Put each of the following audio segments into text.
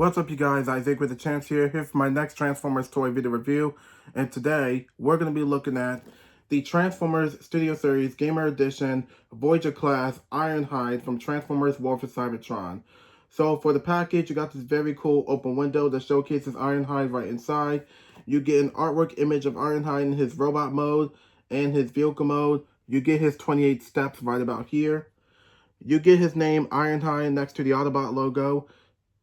What's up, you guys? Isaac with a chance here for my next Transformers toy video review. And today, we're going to be looking at the Transformers Studio Series Gamer Edition Voyager Class Ironhide from Transformers War for Cybertron. So for the package, you got this very cool open window that showcases Ironhide right inside. You get an artwork image of Ironhide in his robot mode and his vehicle mode. You get his 28 steps right about here. You get his name Ironhide next to the Autobot logo.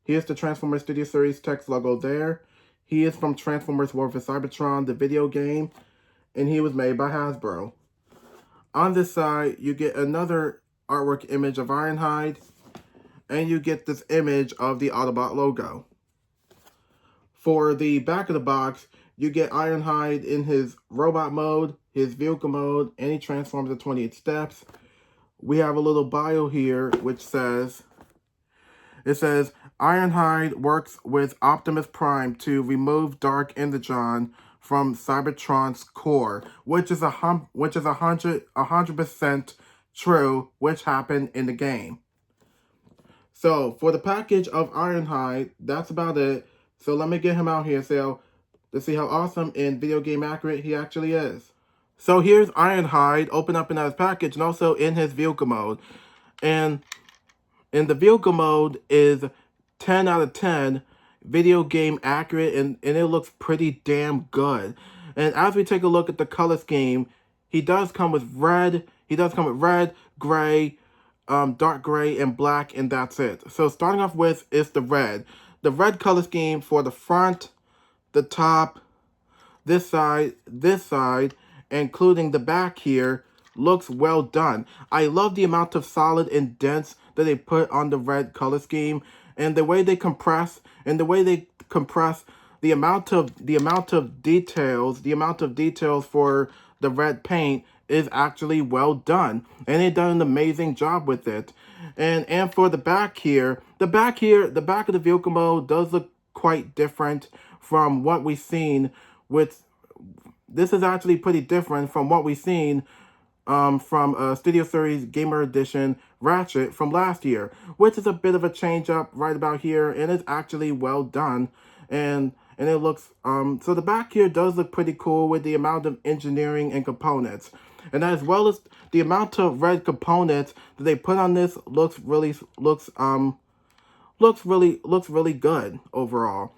Here's the Transformers Studio Series text logo there. He is from Transformers War for Cybertron, the video game, and he was made by Hasbro. On this side, you get another artwork image of Ironhide, and you get this image of the Autobot logo. For the back of the box, you get Ironhide in his robot mode, his vehicle mode, and he transforms in 28 steps. We have a little bio here which says, Ironhide works with Optimus Prime to remove Dark Energon from Cybertron's core, which is 100% true, which happened in the game. So for the package of Ironhide, that's about it. So let me get him out here to see how awesome and video game accurate he actually is. So here's Ironhide open up in his package and also in his vehicle mode. And in the vehicle mode is 10 out of 10 video game accurate, and it looks pretty damn good. And as we take a look at the color scheme, he does come with red. He does come with red, gray, dark gray, and black, and that's it. So starting off with is the red. The red color scheme for the front, the top, this side, including the back here, looks well done. I love the amount of solid and dense that they put on the red color scheme, and the way they compress, the amount of details for the red paint is actually well done, and they've done an amazing job with it. And for the back here, the back of the vehicle mode does look quite different from what we've seen with. This is actually pretty different from what we've seen from Studio Series Gamer Edition Ratchet from last year, which is a bit of a change up right about here, and it's actually well done. And it looks, so the back here does look pretty cool with the amount of engineering and components. And as well as the amount of red components that they put on this looks really good overall.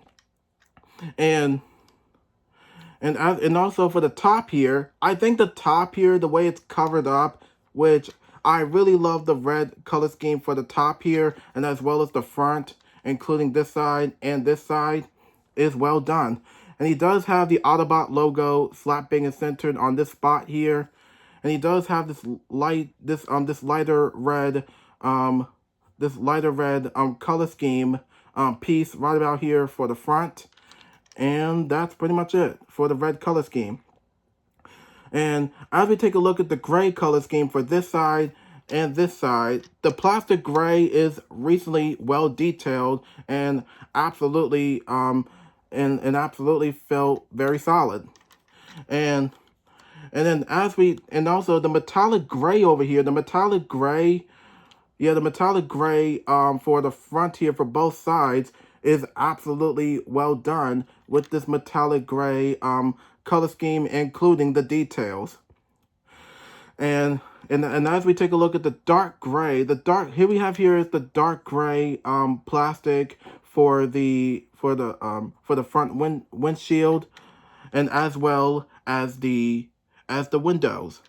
And also for the top here, I think the top here, the way it's covered up, which I really love the red color scheme for the top here, and as well as the front, including this side and this side, is well done. And he does have the Autobot logo slapping and centered on this spot here, and he does have this lighter red color scheme piece right about here for the front. And that's pretty much it for the red color scheme. And as we take a look at the gray color scheme for this side and this side, the plastic gray is recently well detailed and absolutely absolutely felt very solid. And then also the metallic gray over here, the metallic gray for the front here for both sides is absolutely well done with this metallic gray color scheme, including the details. And as we take a look at the dark gray, here is the dark gray plastic for the front windshield, and as well as the windows.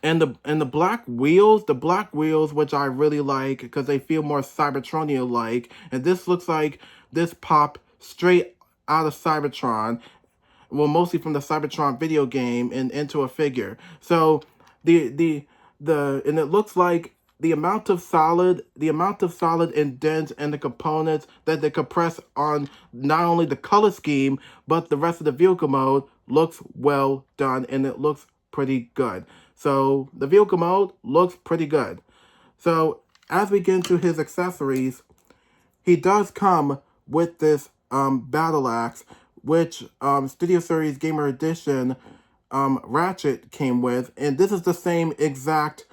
And the black wheels, which I really like because they feel more Cybertronian-like. And this looks like this popped straight out of Cybertron, well, mostly from the Cybertron video game and into a figure. So and it looks like the amount of solid and dense and the components that they compress on not only the color scheme but the rest of the vehicle mode looks well done, and it looks pretty good. So the vehicle mode looks pretty good. So as we get into his accessories, he does come with this battle axe, which Studio Series Gamer Edition Ratchet came with, and this is the same exact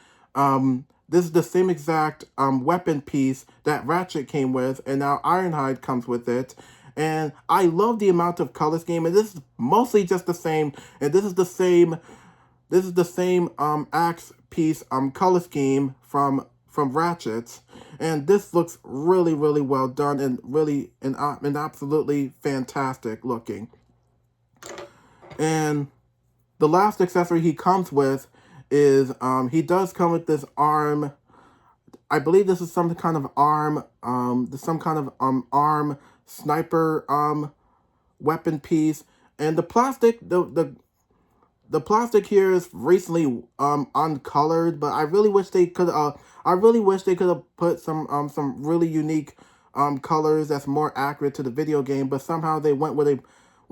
this is the same exact weapon piece that Ratchet came with, and now Ironhide comes with it. And I love the amount of color scheme, and this is mostly just the same. And this is the same. This is the same axe piece color scheme from Ratchet's, and this looks really well done and really and absolutely fantastic looking. And the last accessory he comes with is he does come with this arm. I believe this is some kind of arm arm sniper weapon piece, and the plastic the plastic here is recently uncolored, but I really wish they could have put some really unique colors that's more accurate to the video game, but somehow they went with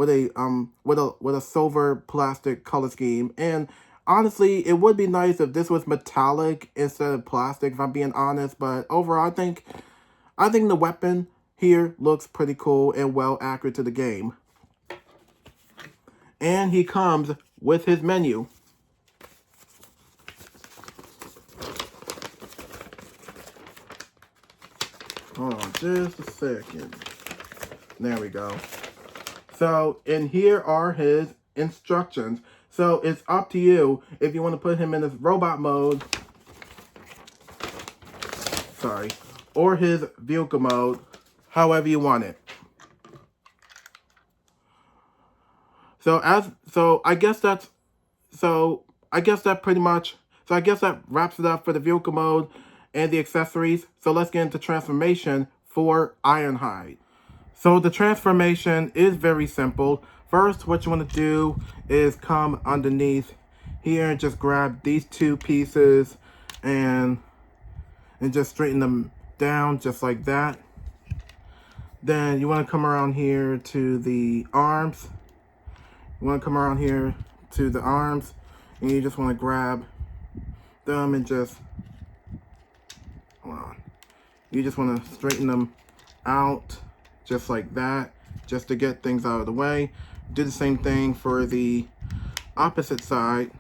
a silver plastic color scheme. And honestly, it would be nice if this was metallic instead of plastic, if I'm being honest, but overall I think the weapon here looks pretty cool and well accurate to the game. And he comes with his menu. Hold on just a second. There we go. So, and here are his instructions. So, it's up to you if you want to put him in his robot mode. Sorry. Or his vehicle mode. However you want it. So I guess that wraps it up for the vehicle mode and the accessories. So let's get into transformation for Ironhide. So the transformation is very simple. First, what you want to do is come underneath here and just grab these two pieces and just straighten them down just like that. Then you want to come around here to the arms. You want to come around here to the arms, and you just want to grab them and just, hold on. You just want to straighten them out just like that, just to get things out of the way. Do the same thing for the opposite side.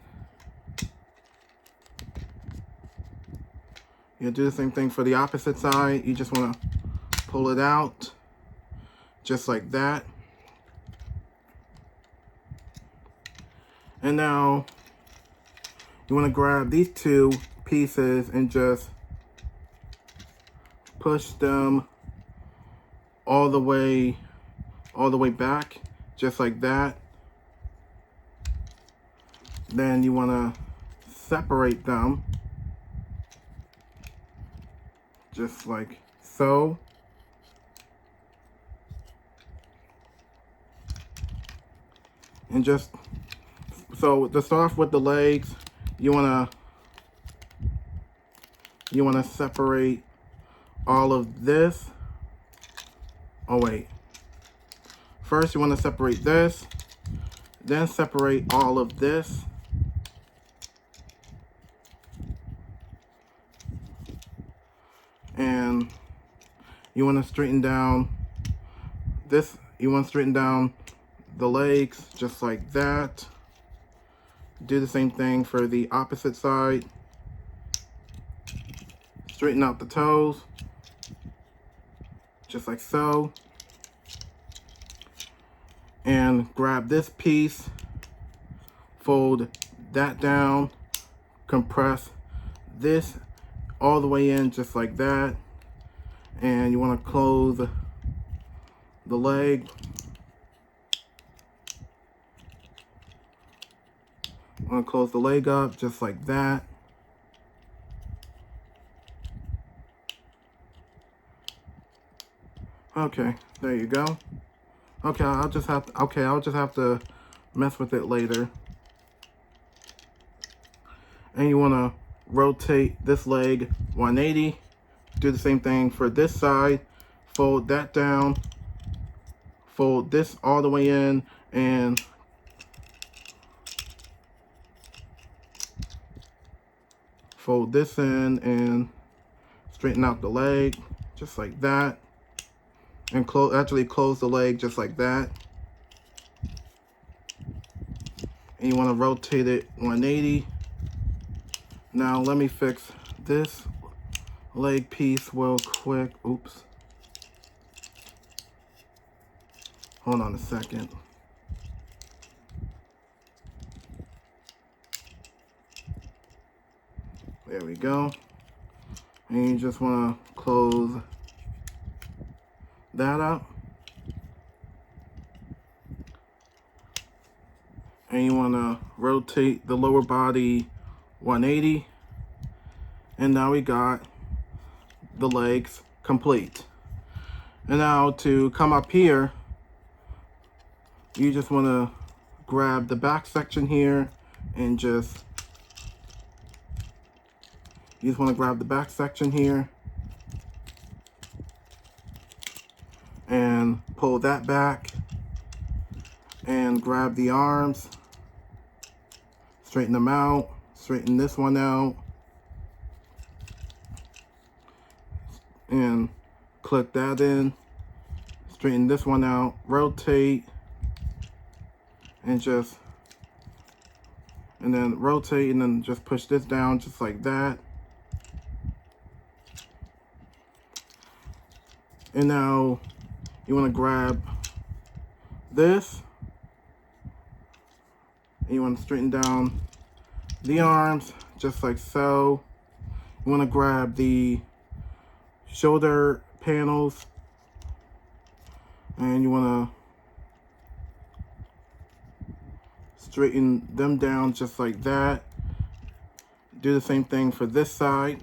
You do the same thing for the opposite side. You just want to pull it out just like that. And now you want to grab these two pieces and just push them all the way back, just like that. Then you want to separate them just like so. And just, so to start off with the legs, you wanna separate all of this. Oh wait. First you wanna separate this, then separate all of this. And you wanna straighten down this, you wanna straighten down the legs just like that. Do the same thing for the opposite side. Straighten out the toes, just like so. And grab this piece, fold that down, compress this all the way in just like that. And you want to close the leg. I'm going to close the leg up just like that. Okay, there you go. Okay, I'll just have to mess with it later. And you want to rotate this leg 180. Do the same thing for this side. Fold that down. Fold this all the way in and fold this in and straighten out the leg just like that. And close the leg just like that. And you want to rotate it 180. Now let me fix this leg piece real quick. Oops. Hold on a second. There we go. And you just want to close that up. And you want to rotate the lower body 180. And now we got the legs complete. And now to come up here, you just want to grab the back section here and you just want to grab the back section here and pull that back and grab the arms, straighten them out, straighten this one out, and click that in, straighten this one out, rotate, and then rotate, and then just push this down just like that. And now you want to grab this, and you want to straighten down the arms just like so. You want to grab the shoulder panels, and you want to straighten them down just like that. Do the same thing for this side.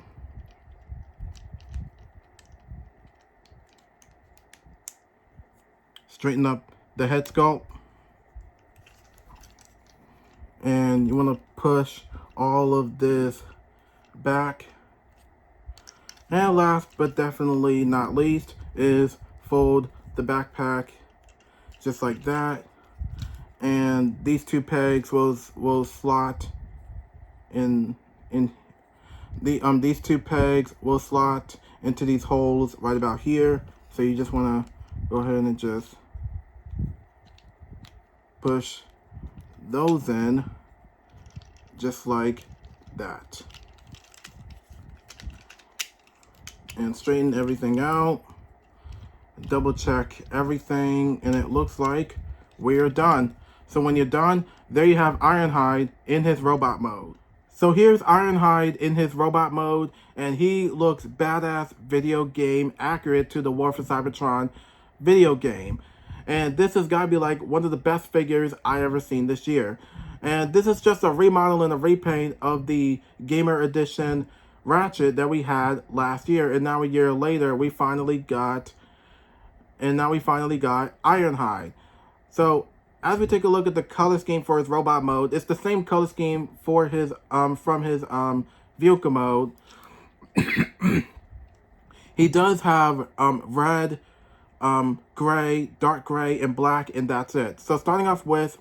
Straighten up the head sculpt. And you want to push all of this back. And last but definitely not least is fold the backpack just like that. And these two pegs will slot in these two pegs will slot into these holes right about here. So you just want to go ahead and just push those in just like that. And straighten everything out. Double check everything, and it looks like we're done. So when you're done, there you have Ironhide in his robot mode. So here's Ironhide in his robot mode, and he looks badass video game accurate to the War for Cybertron video game. And this has got to be like one of the best figures I ever seen this year. And this is just a remodel and a repaint of the Gamer Edition Ratchet that we had last year. And now a year later, we finally got Ironhide. So as we take a look at the color scheme for his robot mode, it's the same color scheme for his from his vehicle mode. He does have red, gray, dark gray, and black, and that's it. So starting off with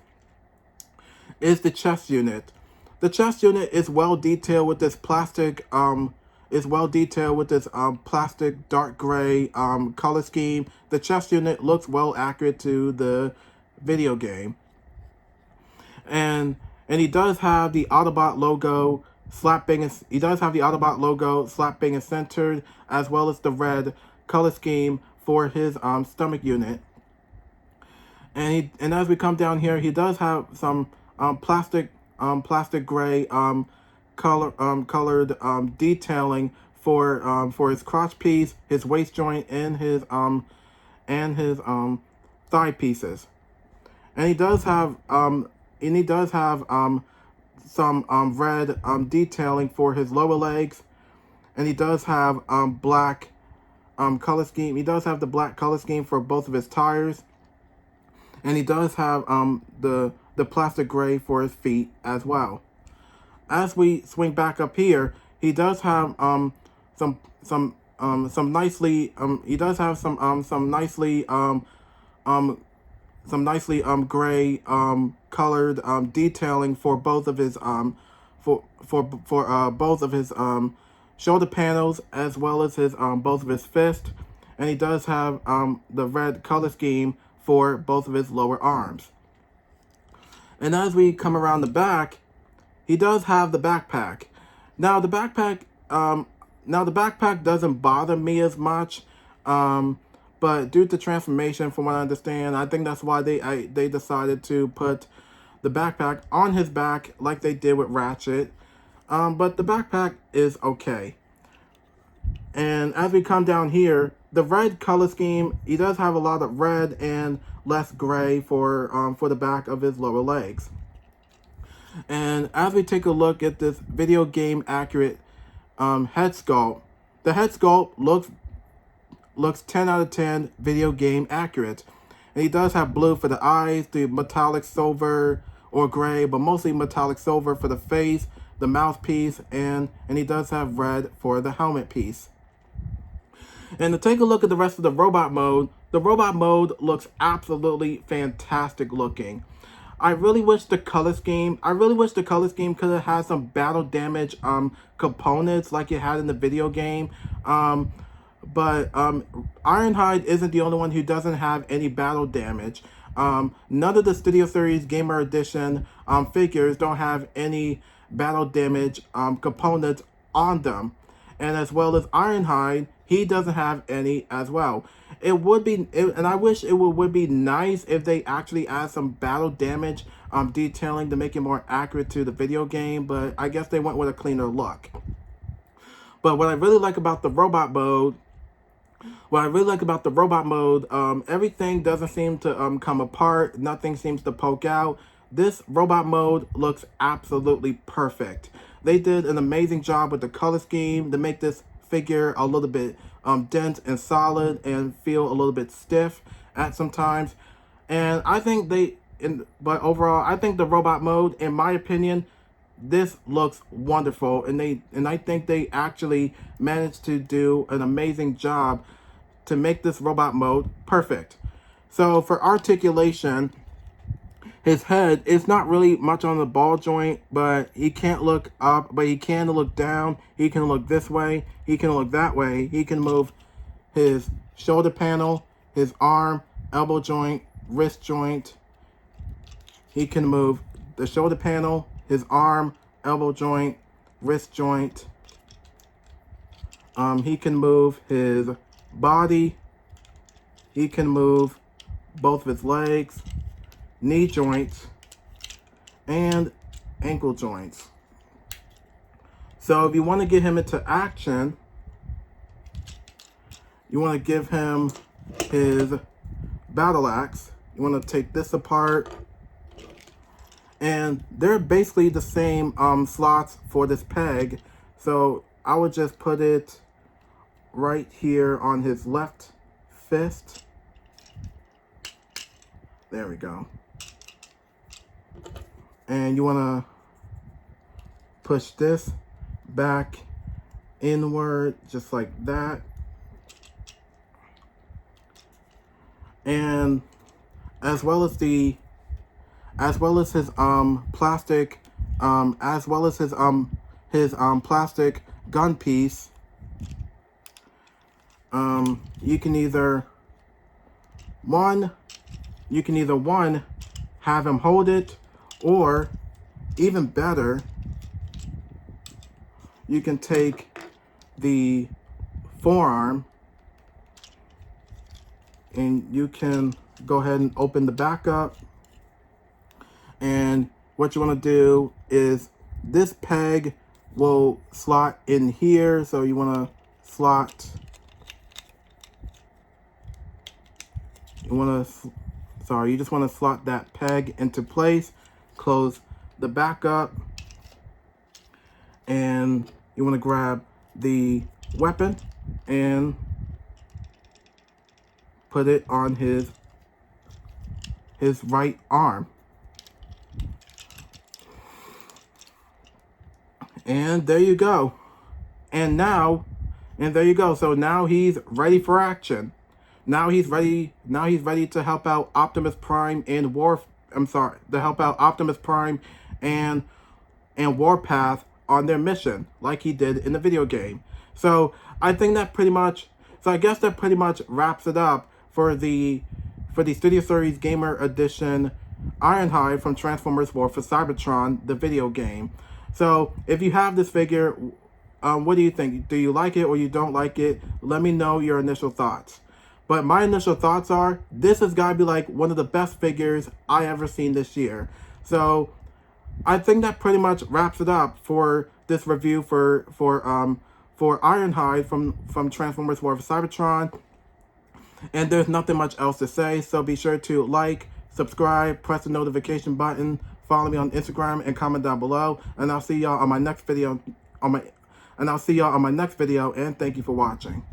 is the chest unit. The chest unit is well detailed with this plastic plastic dark gray color scheme. The chest unit looks well accurate to the video game. And he does have the Autobot logo slap bang and centered, as well as the red color scheme for his stomach unit. And as we come down here, he does have some plastic gray colored detailing for his crotch piece, his waist joint, and his thigh pieces. And he does have some red detailing for his lower legs, and he does have black color scheme. He does have the black color scheme for both of his tires, and he does have the plastic gray for his feet as well. As we swing back up here, he does have some nicely gray colored detailing for both of his both of his shoulder panels, as well as his both of his fists. And he does have the red color scheme for both of his lower arms. And as we come around the back, he does have the backpack. Now the backpack Now the backpack doesn't bother me as much, but due to transformation, from what I understand, I think that's why they decided to put the backpack on his back like they did with Ratchet. But the backpack is okay. And as we come down here, the red color scheme, he does have a lot of red and less gray for the back of his lower legs. And as we take a look at this video game accurate head sculpt, the head sculpt looks 10 out of 10 video game accurate. And he does have blue for the eyes, the metallic silver or gray, but mostly metallic silver for the face, the mouthpiece, and he does have red for the helmet piece. And to take a look at the rest of the robot mode looks absolutely fantastic looking. I really wish the color scheme could have had some battle damage components like it had in the video game. But Ironhide isn't the only one who doesn't have any battle damage. None of the Studio Series Gamer Edition figures don't have any battle damage components on them. And as well as Ironhide, he doesn't have any as well. And I wish it would be nice if they actually add some battle damage detailing to make it more accurate to the video game, but I guess they went with a cleaner look. But what I really like about the robot mode, everything doesn't seem to come apart. Nothing seems to poke out. This robot mode looks absolutely perfect. They did an amazing job with the color scheme to make this figure a little bit dense and solid and feel a little bit stiff at some times. And I think but overall, I think the robot mode, in my opinion, this looks wonderful, and I think they actually managed to do an amazing job to make this robot mode perfect. So for articulation, his head is not really much on the ball joint, but he can't look up, but he can look down. He can look this way. He can look that way. He can move his shoulder panel, his arm, elbow joint, wrist joint. He can move the shoulder panel, his arm, elbow joint, wrist joint. He can move his body. He can move both of his legs, knee joints, and ankle joints. So if you want to get him into action, you want to give him his battle axe. You want to take this apart, and they're basically the same slots for this peg. So I would just put it right here on his left fist. There we go. And you want to push this back inward just like that. And as well as his plastic plastic gun piece, you can either one have him hold it, or even better, you can take the forearm and you can go ahead and open the back up. And what you want to do is this peg will slot in here. So you want to slot, you just want to slot that peg into place, close the back up, and you want to grab the weapon and put it on his right arm. And there you go. And there you go. So now he's ready for action. Now he's ready to help out Optimus Prime and Warpath on their mission, like he did in the video game. So I guess that pretty much wraps it up for the Studio Series Gamer Edition Ironhide from Transformers War for Cybertron, the video game. So if you have this figure, What do you think? Do you like it or you don't like it? Let me know your initial thoughts. But my initial thoughts are, this has got to be like one of the best figures I ever seen this year. So I think that pretty much wraps it up for this review for Ironhide from Transformers War of Cybertron. And there's nothing much else to say, so be sure to like, subscribe, press the notification button, follow me on Instagram, and comment down below. And I'll see y'all on my next video. And thank you for watching.